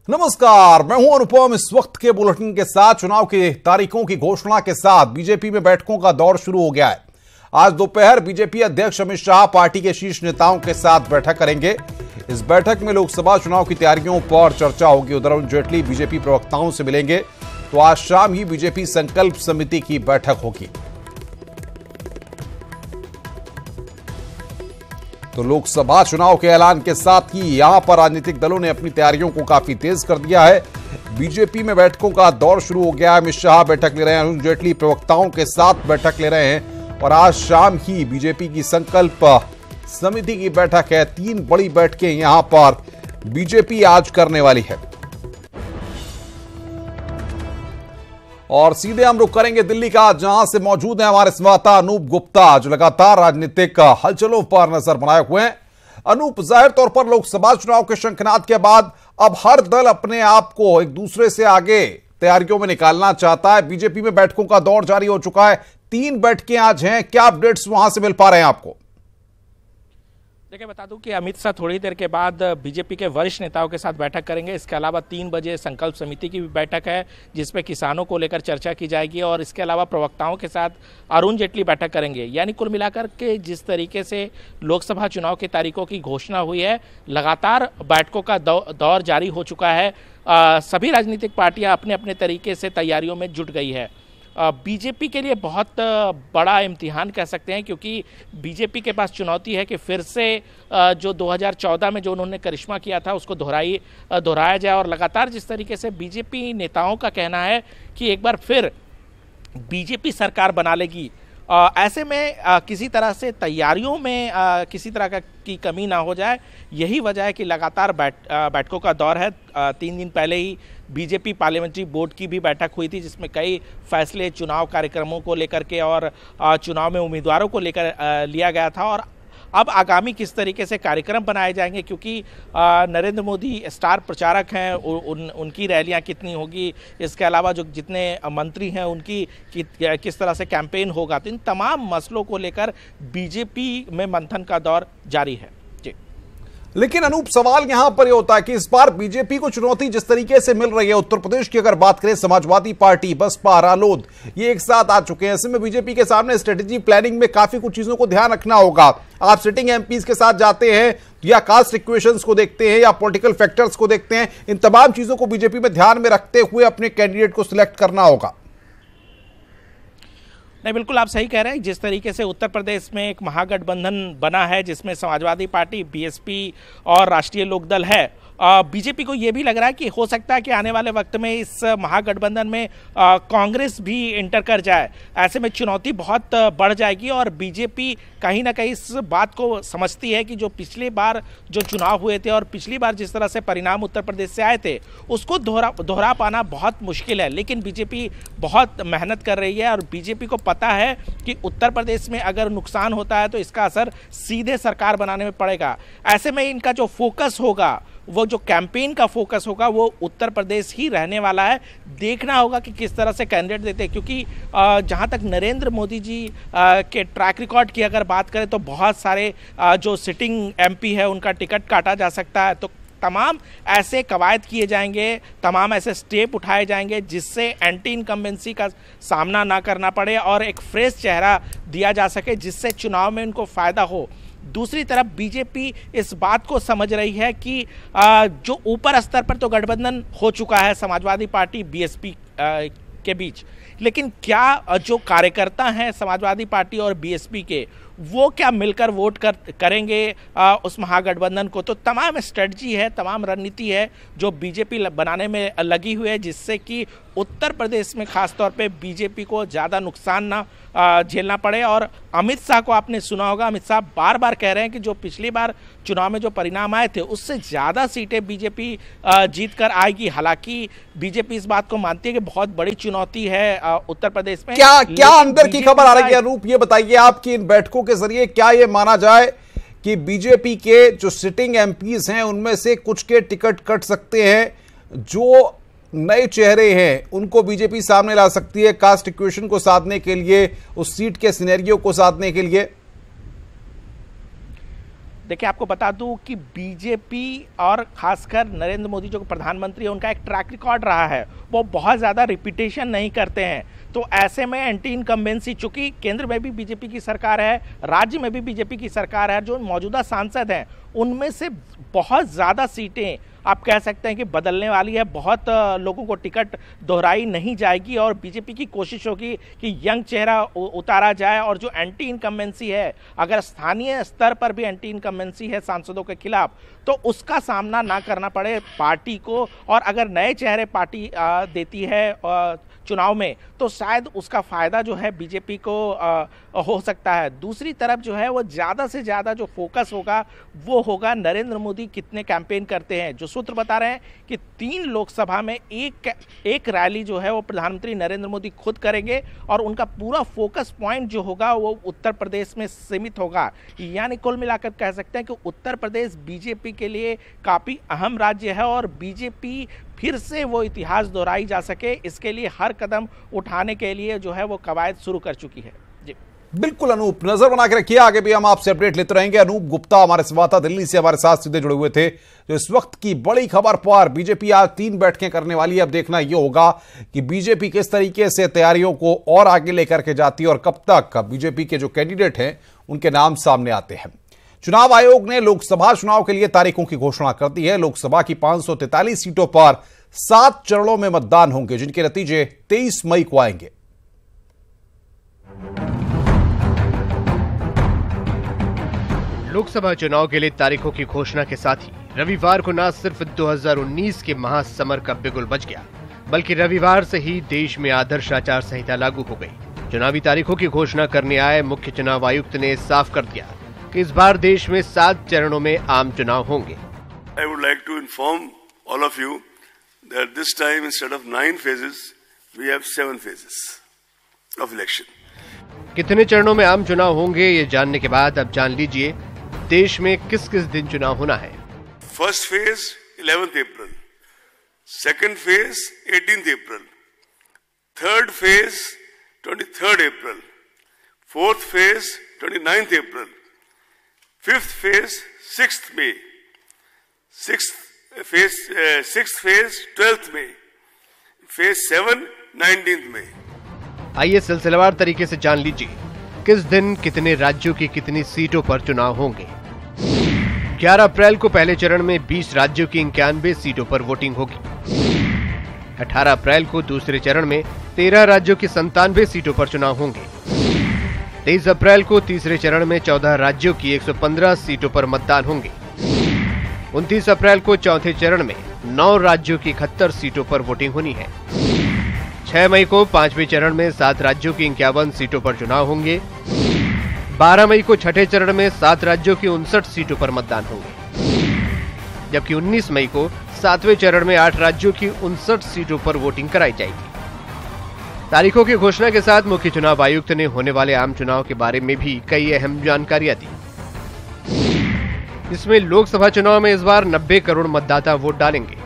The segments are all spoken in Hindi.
नमस्कार, मैं हूं अनुपम। इस वक्त के बुलेटिन के साथ चुनाव की तारीखों की घोषणा के साथ बीजेपी में बैठकों का दौर शुरू हो गया है। आज दोपहर बीजेपी अध्यक्ष अमित शाह पार्टी के शीर्ष नेताओं के साथ बैठक करेंगे। इस बैठक में लोकसभा चुनाव की तैयारियों पर चर्चा होगी। उधर अरुण जेटली बीजेपी प्रवक्ताओं से मिलेंगे। तो आज शाम ही बीजेपी संकल्प समिति की बैठक होगी। तो लोकसभा चुनाव के ऐलान के साथ ही यहां पर राजनीतिक दलों ने अपनी तैयारियों को काफी तेज कर दिया है। बीजेपी में बैठकों का दौर शुरू हो गया है। अमित शाह बैठक ले रहे हैं, अरुण जेटली प्रवक्ताओं के साथ बैठक ले रहे हैं और आज शाम ही बीजेपी की संकल्प समिति की बैठक है। 3 बड़ी बैठकें यहां पर बीजेपी आज करने वाली है। और सीधे हम रुख करेंगे दिल्ली का, जहां से मौजूद है हमारे संवाददाता अनूप गुप्ता, जो लगातार राजनीतिक हलचलों पर नजर बनाए हुए हैं। अनूप, जाहिर तौर पर लोकसभा चुनाव के शंखनाद के बाद अब हर दल अपने आप को एक दूसरे से आगे तैयारियों में निकालना चाहता है। बीजेपी में बैठकों का दौर जारी हो चुका है। 3 बैठकें आज हैं। क्या अपडेट्स वहां से मिल पा रहे हैं आपको? देखिए, बता दूं कि अमित शाह थोड़ी देर के बाद बीजेपी के वरिष्ठ नेताओं के साथ बैठक करेंगे। इसके अलावा 3 बजे संकल्प समिति की भी बैठक है, जिसमें किसानों को लेकर चर्चा की जाएगी और इसके अलावा प्रवक्ताओं के साथ अरुण जेटली बैठक करेंगे। यानी कुल मिलाकर के जिस तरीके से लोकसभा चुनाव की तारीखों की घोषणा हुई है, लगातार बैठकों का दौर जारी हो चुका है। सभी राजनीतिक पार्टियां अपने अपने तरीके से तैयारियों में जुट गई है। बीजेपी के लिए बहुत बड़ा इम्तिहान कह सकते हैं, क्योंकि बीजेपी के पास चुनौती है कि फिर से जो 2014 में जो उन्होंने करिश्मा किया था उसको दोहराया जाए। और लगातार जिस तरीके से बीजेपी नेताओं का कहना है कि एक बार फिर बीजेपी सरकार बना लेगी, ऐसे में किसी तरह से तैयारियों में किसी तरह की कमी ना हो जाए, यही वजह है कि लगातार बैठकों का दौर है। 3 दिन पहले ही बीजेपी पार्लियामेंट्री बोर्ड की भी बैठक हुई थी, जिसमें कई फैसले चुनाव कार्यक्रमों को लेकर के और चुनाव में उम्मीदवारों को लेकर लिया गया था। और अब आगामी किस तरीके से कार्यक्रम बनाए जाएंगे, क्योंकि नरेंद्र मोदी स्टार प्रचारक हैं, उनकी रैलियां कितनी होगी, इसके अलावा जो जितने मंत्री हैं उनकी किस तरह से कैंपेन होगा, तो इन तमाम मसलों को लेकर बीजेपी में मंथन का दौर जारी है। लेकिन अनूप, सवाल यहां पर यह होता है कि इस बार बीजेपी को चुनौती जिस तरीके से मिल रही है, उत्तर प्रदेश की अगर बात करें, समाजवादी पार्टी, बसपा, रालोद ये एक साथ आ चुके हैं। ऐसे में बीजेपी के सामने स्ट्रेटेजी प्लानिंग में काफी कुछ चीजों को ध्यान रखना होगा। आप सिटिंग एमपीज के साथ जाते हैं या कास्ट इक्वेशंस को देखते हैं या पॉलिटिकल फैक्टर्स को देखते हैं, इन तमाम चीजों को बीजेपी में ध्यान में रखते हुए अपने कैंडिडेट को सिलेक्ट करना होगा। नहीं, बिल्कुल आप सही कह रहे हैं। जिस तरीके से उत्तर प्रदेश में एक महागठबंधन बना है, जिसमें समाजवादी पार्टी, बीएसपी और राष्ट्रीय लोकदल है, बीजेपी को यह भी लग रहा है कि हो सकता है कि आने वाले वक्त में इस महागठबंधन में कांग्रेस भी इंटर कर जाए। ऐसे में चुनौती बहुत बढ़ जाएगी और बीजेपी कहीं ना कहीं इस बात को समझती है कि जो पिछली बार जो चुनाव हुए थे और पिछली बार जिस तरह से परिणाम उत्तर प्रदेश से आए थे, उसको दोहरा पाना बहुत मुश्किल है। लेकिन बीजेपी बहुत मेहनत कर रही है और बीजेपी को पता है कि उत्तर प्रदेश में अगर नुकसान होता है तो इसका असर सीधे सरकार बनाने में पड़ेगा। ऐसे में इनका जो फोकस होगा, वो जो कैंपेन का फोकस होगा, वो उत्तर प्रदेश ही रहने वाला है। देखना होगा कि किस तरह से कैंडिडेट देते हैं, क्योंकि जहां तक नरेंद्र मोदी जी के ट्रैक रिकॉर्ड की अगर बात करें तो बहुत सारे जो सिटिंग एमपी है उनका टिकट काटा जा सकता है। तो तमाम ऐसे कवायद किए जाएंगे, तमाम ऐसे स्टेप उठाए जाएंगे जिससे एंटी इनकम्बेंसी का सामना ना करना पड़े और एक फ्रेश चेहरा दिया जा सके, जिससे चुनाव में उनको फ़ायदा हो। दूसरी तरफ बीजेपी इस बात को समझ रही है कि जो ऊपर स्तर पर तो गठबंधन हो चुका है समाजवादी पार्टी बीएसपी के बीच, लेकिन क्या जो कार्यकर्ता हैं समाजवादी पार्टी और बीएसपी के, वो क्या मिलकर वोट करेंगे उस महागठबंधन को? तो तमाम स्ट्रेटजी है, तमाम रणनीति है जो बीजेपी बनाने में लगी हुई है, जिससे कि उत्तर प्रदेश में खासतौर पे बीजेपी को ज़्यादा नुकसान ना झेलना पड़े। और अमित शाह को आपने सुना होगा, अमित शाह बार बार कह रहे हैं कि जो पिछली बार चुनाव में जो परिणाम आए थे उससे ज़्यादा सीटें बीजेपी जीत कर आएगी। हालांकि बीजेपी इस बात को मानती है कि बहुत बड़ी चुनौती है उत्तर प्रदेश में। क्या अंदर की खबर आ रही है रूप, ये बताइए आपकी इन बैठकों के जरिए क्या ये माना जाए कि बीजेपी के जो सिटिंग एमपीज हैं उनमें से कुछ के टिकट कट सकते हैं, जो नए चेहरे हैं उनको बीजेपी सामने ला सकती है कास्ट इक्वेशन को साधने के लिए, उस सीट के सिनेरियो को साधने के लिए? देखिए, आपको बता दूं कि बीजेपी और खासकर नरेंद्र मोदी जो प्रधानमंत्री है, उनका एक ट्रैक रिकॉर्ड रहा है, वो बहुत ज़्यादा रिपीटेशन नहीं करते हैं। तो ऐसे में एंटी इनकम्बेंसी, चूंकि केंद्र में भी बीजेपी की सरकार है, राज्य में भी बीजेपी की सरकार है, जो मौजूदा सांसद हैं उनमें से बहुत ज़्यादा सीटें आप कह सकते हैं कि बदलने वाली है। बहुत लोगों को टिकट दोहराई नहीं जाएगी और बीजेपी की कोशिश होगी कि यंग चेहरा उतारा जाए और जो एंटी इनकम्बेंसी है, अगर स्थानीय स्तर पर भी एंटी इनकम्बेंसी है सांसदों के खिलाफ, तो उसका सामना ना करना पड़े पार्टी को। और अगर नए चेहरे पार्टी देती है चुनाव में, तो शायद उसका फायदा जो है बीजेपी को हो सकता है। दूसरी तरफ जो है वो ज़्यादा से ज़्यादा जो फोकस होगा वो होगा नरेंद्र मोदी कितने कैंपेन करते हैं। जो सूत्र बता रहे हैं कि 3 लोकसभा में एक रैली जो है वो प्रधानमंत्री नरेंद्र मोदी खुद करेंगे और उनका पूरा फोकस पॉइंट जो होगा वो उत्तर प्रदेश में सीमित होगा। यानी कुल मिलाकर कह सकते हैं कि उत्तर प्रदेश बीजेपी के लिए काफ़ी अहम राज्य है और बीजेपी फिर से वो इतिहास दोहराई जा सके, इसके लिए हर कदम उठाने के लिए जो है वो कवायद शुरू कर चुकी है। जी बिल्कुल अनूप, नजर बना के रखिए, आगे भी हम आपसे अपडेट लेते रहेंगे। अनूप गुप्ता हमारे संवाददाता दिल्ली से हमारे साथ सीधे जुड़े हुए थे। जो इस वक्त की बड़ी खबर पर बीजेपी आज 3 बैठकें करने वाली है। अब देखना यह होगा कि बीजेपी किस तरीके से तैयारियों को और आगे लेकर के जाती है और कब तक बीजेपी के जो कैंडिडेट हैं उनके नाम सामने आते हैं। चुनाव आयोग ने लोकसभा चुनाव के लिए तारीखों की घोषणा कर दी है। लोकसभा की 543 सीटों पर 7 चरणों में मतदान होंगे, जिनके नतीजे 23 मई को आएंगे। लोकसभा चुनाव के लिए तारीखों की घोषणा के साथ ही रविवार को न सिर्फ 2019 के महासमर का बिगुल बज गया, बल्कि रविवार से ही देश में आदर्श आचार संहिता लागू हो गई। चुनावी तारीखों की घोषणा करने आए मुख्य चुनाव आयुक्त ने साफ कर दिया कि इस बार देश में 7 चरणों में आम चुनाव होंगे। I would like to inform all of you that this time instead of 9 phases, we have 7 phases of election. कितने चरणों में आम चुनाव होंगे ये जानने के बाद अब जान लीजिए देश में किस किस दिन चुनाव होना है। First phase 11th April, second phase 18th April, third phase 23rd April, fourth phase 29th April, fifth phase 6th May, sixth phase 12th May, phase 7 19th May. आइए सिलसिलेवार तरीके से जान लीजिए किस दिन कितने राज्यों की कितनी सीटों पर चुनाव होंगे। 11 अप्रैल को पहले चरण में 20 राज्यों की 91 सीटों पर वोटिंग होगी। 18 अप्रैल को दूसरे चरण में 13 राज्यों की 97 सीटों पर चुनाव होंगे। 23 अप्रैल को तीसरे चरण में 14 राज्यों की 115 सीटों पर मतदान होंगे। 29 अप्रैल को चौथे चरण में 9 राज्यों की 71 सीटों पर वोटिंग होनी है। 6 मई को 5वें चरण में 7 राज्यों की 51 सीटों पर चुनाव होंगे। 12 मई को छठे चरण में 7 राज्यों की 59 सीटों पर मतदान होंगे, जबकि 19 मई को 7वें चरण में 8 राज्यों की 59 सीटों पर वोटिंग कराई जाएगी। तारीखों की घोषणा के साथ मुख्य चुनाव आयुक्त ने होने वाले आम चुनाव के बारे में भी कई अहम जानकारियां दी। इसमें लोकसभा चुनाव में इस बार 90 करोड़ मतदाता वोट डालेंगे।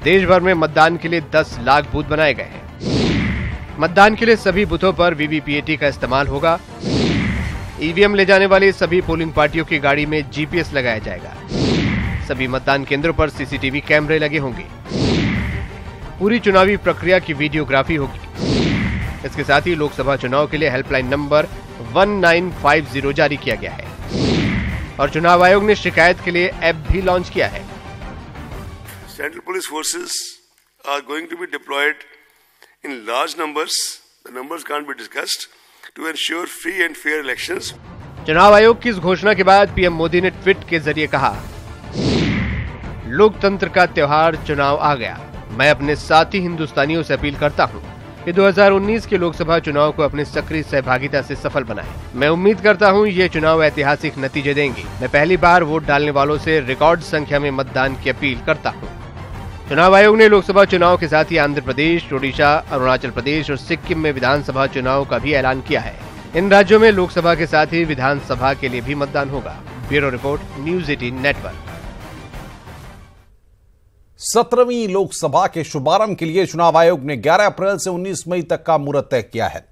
देश भर में मतदान के लिए 10 लाख बूथ बनाए गए हैं। मतदान के लिए सभी बूथों पर वीवीपीएटी का इस्तेमाल होगा। ईवीएम ले जाने वाली सभी पोलिंग पार्टियों की गाड़ी में जीपीएस लगाया जाएगा। सभी मतदान केंद्रों पर सीसीटीवी कैमरे लगे होंगे। पूरी चुनावी प्रक्रिया की वीडियोग्राफी होगी। इसके साथ ही लोकसभा चुनाव के लिए हेल्पलाइन नंबर 1950 जारी किया गया है और चुनाव आयोग ने शिकायत के लिए ऐप भी लॉन्च किया है। Central police forces are going to be deployed in large numbers. The numbers can't be discussed to ensure free and fair elections. चुनाव आयोग की इस घोषणा के बाद पीएम मोदी ने ट्वीट के जरिए कहा, लोकतंत्र का त्योहार चुनाव आ गया। मैं अपने साथी हिंदुस्तानियों से अपील करता हूं कि 2019 के लोकसभा चुनाव को अपनी सक्रिय सहभागिता से सफल बनाएं। मैं उम्मीद करता हूं ये चुनाव ऐतिहासिक नतीजे देंगे। मैं पहली बार वोट डालने वालों से रिकॉर्ड संख्या में मतदान की अपील करता हूं। चुनाव आयोग ने लोकसभा चुनाव के साथ ही आंध्र प्रदेश, ओडिशा, अरुणाचल प्रदेश और सिक्किम में विधानसभा चुनाव का भी ऐलान किया है। इन राज्यों में लोकसभा के साथ ही विधानसभा के लिए भी मतदान होगा। Bureau report, news 18 network. 17वीं लोकसभा के शुभारंभ के लिए चुनाव आयोग ने 11 अप्रैल से 19 मई तक का मुहूर्त तय किया है।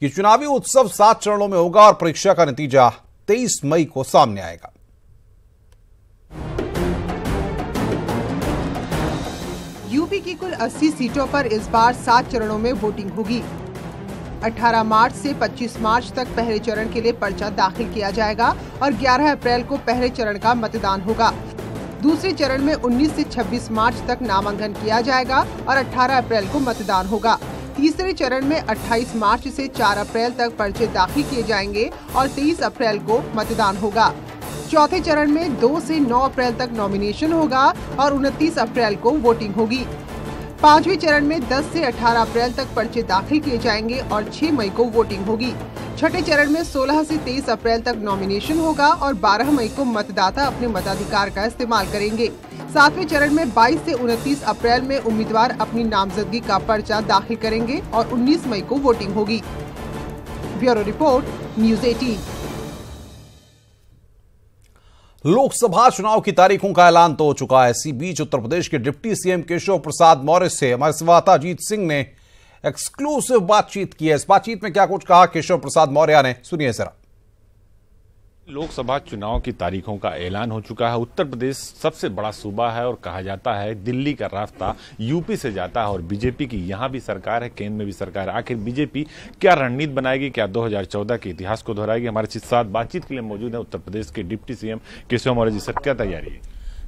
ये चुनावी उत्सव 7 चरणों में होगा और परीक्षा का नतीजा 23 मई को सामने आएगा। यूपी की कुल 80 सीटों पर इस बार 7 चरणों में वोटिंग होगी। 18 मार्च से 25 मार्च तक पहले चरण के लिए पर्चा दाखिल किया जाएगा और 11 अप्रैल को पहले चरण का मतदान होगा। दूसरे चरण में 19 से 26 मार्च तक नामांकन किया जाएगा और 18 अप्रैल को मतदान होगा। तीसरे चरण में 28 मार्च से 4 अप्रैल तक पर्चे दाखिल किए जाएंगे और 23 अप्रैल को मतदान होगा। चौथे चरण में 2 से 9 अप्रैल तक नॉमिनेशन होगा और 29 अप्रैल को वोटिंग होगी। पांचवें चरण में 10 से 18 अप्रैल तक पर्चे दाखिल किए जाएंगे और 6 मई को वोटिंग होगी। छठे चरण में 16 से 23 अप्रैल तक नॉमिनेशन होगा और 12 मई को मतदाता अपने मताधिकार का इस्तेमाल करेंगे। सातवें चरण में 22 से 29 अप्रैल में उम्मीदवार अपनी नामजदगी का पर्चा दाखिल करेंगे और 19 मई को वोटिंग होगी। Bureau report, news 18। लोकसभा चुनाव की तारीखों का ऐलान तो हो चुका है। इसी बीच उत्तर प्रदेश के डिप्टी सीएम केशव प्रसाद मौर्य से हमारे संवाददाता अजीत सिंह ने एक्सक्लूसिव बातचीत की है। इस बातचीत में क्या कुछ कहा केशव प्रसाद मौर्य ने, सुनिए जरा। लोकसभा चुनाव की तारीखों का ऐलान हो चुका है। उत्तर प्रदेश सबसे बड़ा सूबा है और कहा जाता है दिल्ली का रास्ता यूपी से जाता है और बीजेपी की यहां भी सरकार है, केंद्र में भी सरकार है। आखिर बीजेपी क्या रणनीति बनाएगी, क्या 2014 के इतिहास को दोहराएगी? हमारे साथ बातचीत के लिए मौजूद है उत्तर प्रदेश के deputy CM Keshav Maurya ji. Sir, क्या तैयारी है?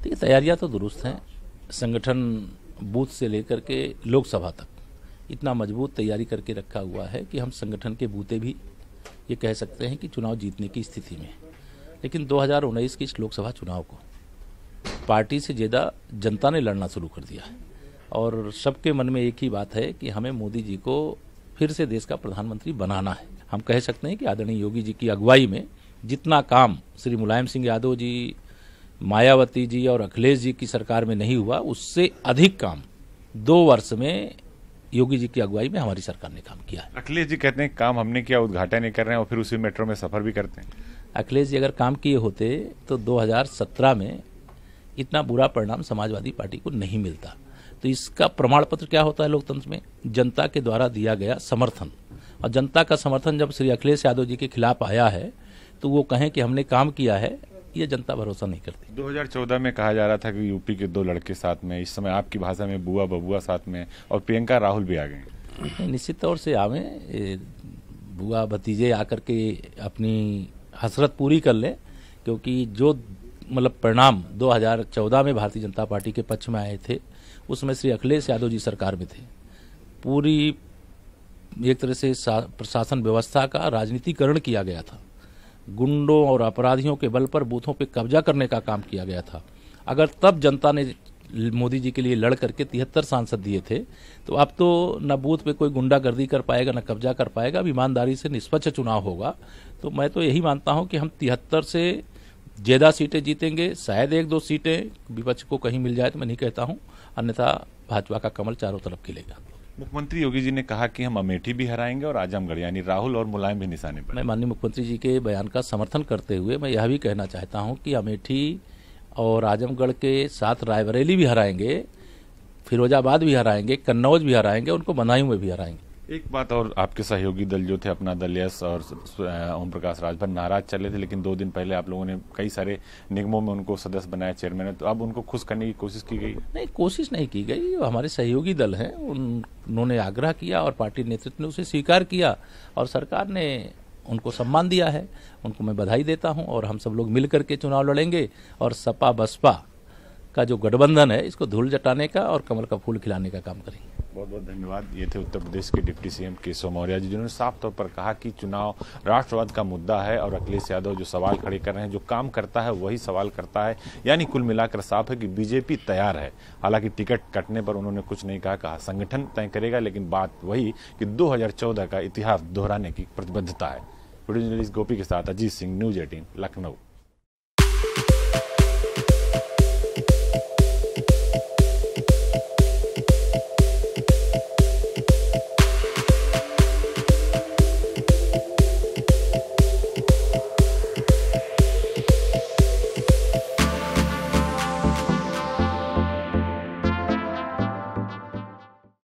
देखिए, तैयारियां तो दुरुस्त हैं। संगठन बूथ से लेकर के लोकसभा तक इतना मजबूत तैयारी करके रखा हुआ है कि हम संगठन के बूते भी ये कह सकते हैं कि चुनाव जीतने की स्थिति में। लेकिन 2019 के इस लोकसभा चुनाव को पार्टी से ज़्यादा जनता ने लड़ना शुरू कर दिया है और सबके मन में एक ही बात है कि हमें मोदी जी को फिर से देश का प्रधानमंत्री बनाना है। हम कह सकते हैं कि आदरणीय योगी जी की अगुवाई में जितना काम श्री मुलायम सिंह यादव जी, मायावती जी और अखिलेश जी की सरकार में नहीं हुआ, उससे अधिक काम 2 वर्ष में योगी जी की अगुवाई में हमारी सरकार ने काम किया है। अखिलेश जी कहते हैं काम हमने किया, उद्घाटन नहीं कर रहे हैं और फिर उसी मेट्रो में सफर भी करते हैं। अखिलेश जी अगर काम किए होते तो 2017 में इतना बुरा परिणाम समाजवादी पार्टी को नहीं मिलता। तो इसका प्रमाण पत्र क्या होता है लोकतंत्र में? जनता के द्वारा दिया गया समर्थन। और जनता का समर्थन जब श्री अखिलेश यादव जी के खिलाफ आया है तो वो कहें कि हमने काम किया है, ये जनता भरोसा नहीं करती। 2014 में कहा जा रहा था कि यूपी के 2 लड़के साथ में, इस समय आपकी भाषा में बुआ बबुआ साथ में और प्रियंका राहुल भी आ गए। निश्चित तौर से आवे, बुआ भतीजे आकर के अपनी हसरत पूरी कर लें, क्योंकि जो मतलब परिणाम 2014 में भारतीय जनता पार्टी के पक्ष में आए थे उसमें श्री अखिलेश यादव जी सरकार में थे। पूरी एक तरह से प्रशासन व्यवस्था का राजनीतिकरण किया गया था। गुंडों और अपराधियों के बल पर बूथों पे कब्जा करने का काम किया गया था। अगर तब जनता ने मोदी जी के लिए लड़ करके 73 सांसद दिए थे तो अब तो न बूथ पे कोई गुंडागर्दी कर पाएगा, न कब्जा कर पाएगा। ईमानदारी से निष्पक्ष चुनाव होगा। तो मैं तो यही मानता हूं कि हम 73 से ज़्यादा सीटें जीतेंगे। शायद 1-2 सीटें विपक्ष को कहीं मिल जाए तो मैं नहीं कहता हूं, अन्यथा भाजपा का कमल चारों तरफ खिलेगा। मुख्यमंत्री योगी जी ने कहा कि हम अमेठी भी हराएंगे और आजमगढ़, यानी राहुल और मुलायम भी निशाने पर। मैं माननीय मुख्यमंत्री जी के बयान का समर्थन करते हुए मैं यह भी कहना चाहता हूं कि अमेठी और आजमगढ़ के साथ रायबरेली भी हराएंगे, फिरोजाबाद भी हराएंगे, कन्नौज भी हराएंगे, उनको बदायूं में भी हराएंगे। एक बात और, आपके सहयोगी दल जो थे अपना दल यस और ओम प्रकाश राजभर नाराज चले थे, लेकिन 2 दिन पहले आप लोगों ने कई सारे निगमों में उनको सदस्य बनाया, चेयरमैन है, तो अब उनको खुश करने की कोशिश की गई? नहीं, कोशिश नहीं की गई। हमारे सहयोगी दल हैं, उन्होंने आग्रह किया और पार्टी नेतृत्व ने उसे स्वीकार किया और सरकार ने उनको सम्मान दिया है। उनको मैं बधाई देता हूं और हम सब लोग मिल करके चुनाव लड़ेंगे और सपा बसपा का जो गठबंधन है इसको धूल जटाने का और कमल का फूल खिलाने का काम करेंगे। बहुत बहुत धन्यवाद। ये थे उत्तर प्रदेश के डिप्टी सीएम केशव मौर्य जी, जिन्होंने साफ तौर पर कहा कि चुनाव राष्ट्रवाद का मुद्दा है और अखिलेश यादव जो सवाल खड़े कर रहे हैं, जो काम करता है वही सवाल करता है। यानी कुल मिलाकर साफ है कि बीजेपी तैयार है। हालांकि टिकट कटने पर उन्होंने कुछ नहीं कहा संगठन तय करेगा, लेकिन बात वही कि 2014 का इतिहास दोहराने की प्रतिबद्धता है। वीडियो जर्नलिस्ट गोपी के साथ अजीत सिंह, न्यूज़ 18 लखनऊ।